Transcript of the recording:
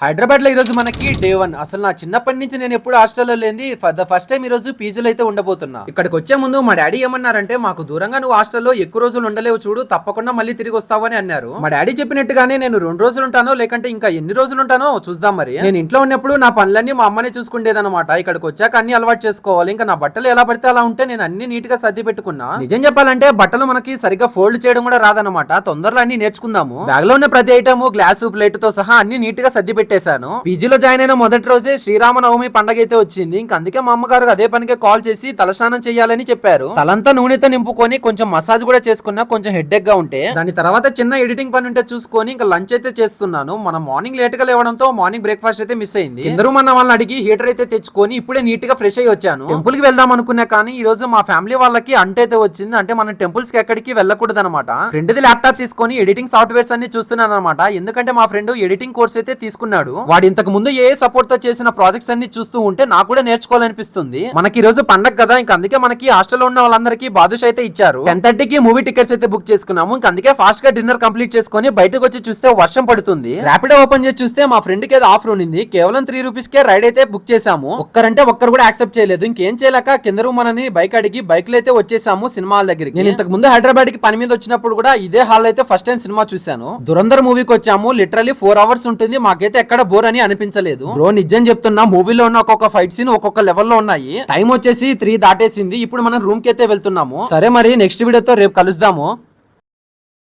హైదరాబాద్ లో ఈ రోజు మనకి డే 1. అసలు నా చిన్నప్పటి నుంచి నేను ఎప్పుడు హాస్టల్లో లేని ఫస్ట్ టైం ఈ రోజు పీజీలో అయితే ఉండబోతున్నా. ఇక్కడికి వచ్చే ముందు మా డాడీ ఏమన్నారంటే, మాకు దూరంగా నువ్వు హాస్టల్లో ఎక్కువ రోజులు ఉండలేవు చూడు, తప్పకుండా మళ్ళీ తిరిగి వస్తావని అన్నారు. మా డాడీ చెప్పినట్టుగానే నేను 2 రోజులు ఉంటానో లేకంటే ఇంకా ఎన్ని రోజులు ఉంటానో చూద్దాం. మరి నేను ఇంట్లో ఉన్నప్పుడు నా పనులన్నీ మా అమ్మనే చూసుకుండేదన్నమాట. ఇక్కడికి వచ్చాక అన్ని అలవాటు చేసుకోవాలి. ఇంకా నా బట్టలు ఎలా పడితే అలా ఉంటే నేను అన్ని నీట్ గా సర్ది పెట్టుకున్నా. నిజం చెప్పాలంటే బట్టలు మనకి సరిగ్గా ఫోల్డ్ చేయడం కూడా రాదనమాట. తొందరలో అన్ని నేర్చుకుందాము. బ్యాగ్ లో ఉన్న ప్రతి ఐటమ్, గ్లాసు, ప్లేట్ తో సహా అన్ని నీట్ గా సర్ది పెట్టేశాను. పీజీలో జాయిన్ అయిన మొదటి రోజే శ్రీరామనవమి పండగ అయితే వచ్చింది. ఇంక అందుకే మా అమ్మగారు అదే పనికే కాల్ చేసి తలస్నానం చేయాలని చెప్పారు. తలంతా నూనెతో నింపుకొని కొంచెం మసాజ్ కూడా చేసుకున్నా, కొంచెం హెడ్ఏక్ గా ఉంటే. దాని తర్వాత చిన్న ఎడిటింగ్ పని ఉంటే చూసుకొని ఇంకా లంచ్ అయితే చేస్తున్నాను. మనం మార్నింగ్ లేట్ గా లేవడంతో మార్నింగ్ బ్రేక్ఫాస్ట్ అయితే మిస్ అయింది. అందరూ మన వాళ్ళని అడిగి హీటర్ అయితే తెచ్చుకొని ఇప్పుడే నీట్ గా ఫ్రెష్ అయ్యి వచ్చాను. టెంపుల్ కి వెళ్దాం అనుకున్నా కానీ ఈ రోజు మా ఫ్యామిలీ వాళ్ళకి అయితే వచ్చింది. అంటే మనం టెంపుల్స్ కి ఎక్కడికి వెళ్ళకూడదు అనమాట. ఫ్రెండ్ ది ల్యాప్టాప్ తీసుకొని ఎడిటింగ్ సాఫ్ట్వేర్స్ అన్ని చూస్తున్నాను అనమాట. ఎందుకంటే మా ఫ్రెండ్ ఎడిటింగ్ కోర్స్ అయితే తీసుకున్నాడు. వాడు ఇంతకు ముందు ఏ సపోర్ట్ తో చేసిన ప్రాజెక్ట్స్ అన్ని చూస్తూ ఉంటే నాకు కూడా నేర్చుకోవాలనిపిస్తుంది. మనకి ఈ రోజు పండగ కదా, ఇంకా అందుకే మనకి హాస్టల్లో ఉన్న వాళ్ళందరికీ బాదుష అయితే ఇచ్చారు. 10:30కి మూవీ టికెట్స్ అయితే బుక్ చేసుకున్నాము. ఇంకా అందుకే ఫాస్ట్ గా డిన్నర్ కంప్లీట్ చేసుకుని బయటకు వచ్చి చూస్తే వర్షం పడుతుంది. ర్యాపిడో ఓపెన్ చేసి చూస్తే మా ఫ్రెండ్ కి ఆఫర్ ఉంది. కేవలం 3 రూపీస్ కే రైడ్ అయితే బుక్ చేసాము. ఒక్కరంటే ఒక్కరు కూడా యాక్సెప్ట్ చేయలేదు. ఇంకేం చేయలేక కింద రూమ్ అని బైక్ అడిగి బైక్ లో అయితే వచ్చేసాము సినిమా హాల్ దగ్గరికి. నేను ఇంతకు ముందు హైదరాబాద్ కి పని మీద వచ్చినప్పుడు కూడా ఇదే హాల్ అయితే ఫస్ట్ టైం సినిమా చూసాను. దురంధర్ మూవీకి వచ్చాము. లిటరలీ 4 అవర్స్ ఉంటుంది. మాకైతే ఎక్కడ బోర్ అని అనిపించలేదు. బ్రో నిజం చెప్తున్నా, మూవీలో ఉన్న ఒక్కొక్క ఫైట్ సీన్ ఒక్కొక్క లెవెల్లో ఉన్నాయి. టైం వచ్చేసి 3 దాటేసింది. ఇప్పుడు మనం రూమ్ కి అయితే వెళ్తున్నాము. సరే మరి నెక్స్ట్ వీడియోతో రేపు కలుద్దాము.